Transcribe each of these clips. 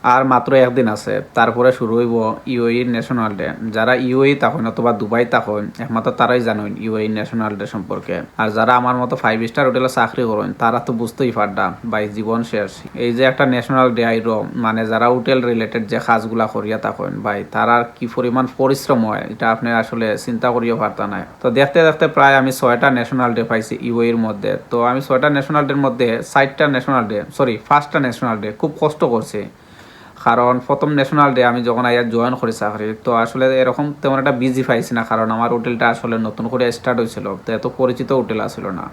আর মাত্র একদিন আছে, তারপরে শুরু হইব ইউএই ন্যাশনাল ডে। যারা ইউএই তখন অথবা দুবাই তখন একমাত্র তারাই জানেন ইউএই ন্যাশনাল ডে সম্পর্কে। আর যারা আমার মতো 5 স্টার হোটেলে চাকরি করেন তারা তো বুঝতেই পারডা ভাই জীবন শেষ। এই যে একটা ন্যাশনাল ডে আইর, মানে যারা হোটেল রিলেটেড যে কাজগুলা করিয়া থাকেন ভাই তারার কি পরিমাণ পরিশ্রম হয় এটা আপনি আসলে চিন্তা করিও পারতা না। তো দেখতে দেখতে প্রায় আমি 6টা ন্যাশনাল ডে পাইছি ইউএইর মধ্যে। তো আমি 6টা ন্যাশনাল ডের মধ্যে 5টা ন্যাশনাল ডে খুব কষ্ট করছি। কারণ প্রথম ন্যাশনাল ডে আমি যখন আইয়া জয়েন করি চাকরি, তো আসলে এরকম তেমন একটা বিজি পাইছি না, কারণ আমার হোটেলটা আসলে নতুন করে স্টার্ট হয়েছিল, তো এত পরিচিত হোটেল আসছিল না।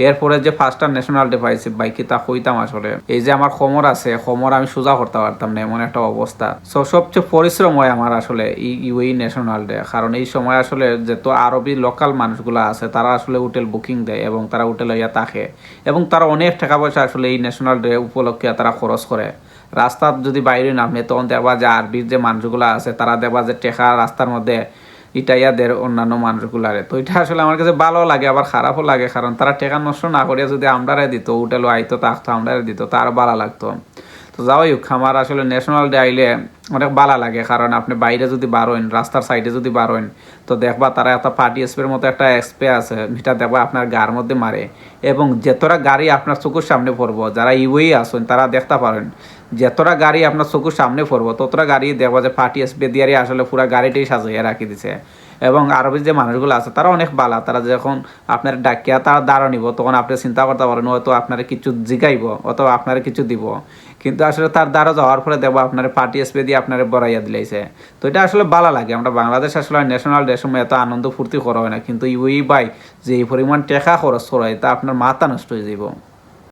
এরপরে যে 5টা ন্যাশনাল ডে পাইছি বাইকে তা কইতাম আসলে এই যে আমার খমর আছে, খমর আমি সোজা করতে পারতাম না, এমন একটা অবস্থা। সো সবচেয়ে পরিশ্রম হয় আমার আসলে এই ইউএই ন্যাশনাল ডে, কারণ এই সময় আসলে যেহেতু আরবি লোকাল মানুষগুলো আছে তারা আসলে হোটেল বুকিং দেয় এবং তারা হোটেল হইয়া থাকে, এবং তারা অনেক টাকা পয়সা আসলে এই ন্যাশনাল ডে উপলক্ষে তারা খরচ করে। রাস্তার যদি বাইরে নামে তখন দেখবা যে আরবির যে মানুষগুলো আছে তারা দেখবা যে টেকা রাস্তার মধ্যে ইটাইয়াদের অন্যান্য মানুষগুলারে। তো এটা আসলে আমার কাছে ভালো লাগে আবার খারাপও লাগে, কারণ তারা টেকা নষ্ট না করিয়া যদি আমরারে দিত, হোটেলও আইতো থাকতো আমরারে দিত, তো আরও ভালো লাগতো। তো যাওয়াই হোক, আমার আসলে ন্যাশনাল ডে আইলে অনেক ভালো লাগে, কারণ আপনি বাইরে যদি বারোয়েন, রাস্তার সাইডে যদি বারোয়েন, তো দেখবা তারা একটা পার্টি স্প্রের মতো একটা স্প্রে আছে, যেটা দেখবা আপনার গার মধ্যে মারে, এবং যেতটা গাড়ি আপনার চোখের সামনে পড়বো, যারা ইউই আসেন তারা দেখতে পারেন, যতটা গাড়ি আপনার চোখের সামনে পড়বো ততটা গাড়ি দেখবা যে পার্টি স্প্রে দিয়ে আসলে পুরো গাড়িটাই সাজিয়ে রাখি দিছে। এবং আরবের যে মানুষগুলো আছে তারা অনেক ভালো, তারা যখন আপনার ডাকিয়া তারা দাঁড়া নিব তখন আপনি চিন্তা করতে পারেন হয়তো আপনারা কিছু জিগাইব অথবা আপনারা কিছু দিব, কিন্তু আসলে তার দ্বারা যাওয়ার পরে দেখবো আপনার পার্টি স্প্রে দিয়ে আপনার বড়াইয়া দিলাইছে। তো এটা আসলে ভালো লাগে। আমরা বাংলাদেশ আসলে ন্যাশনাল ডে সময় এত আনন্দ ফুর্তি করা হয় না, কিন্তু ইউই বাই যে এই পরিমাণ টাকা খরচ করা হয় তা আপনার মাথা নষ্ট হয়ে যাব।